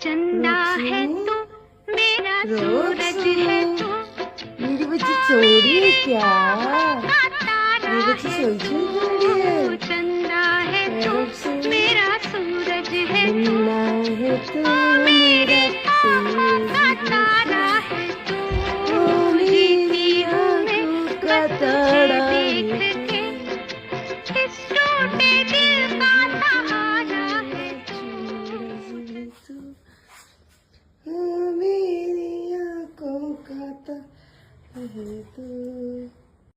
चंदा है तू, मेरा सूरज है तू। मेरी बच्ची सो रही है क्या? तारा मेरी बच्ची है सो रही है।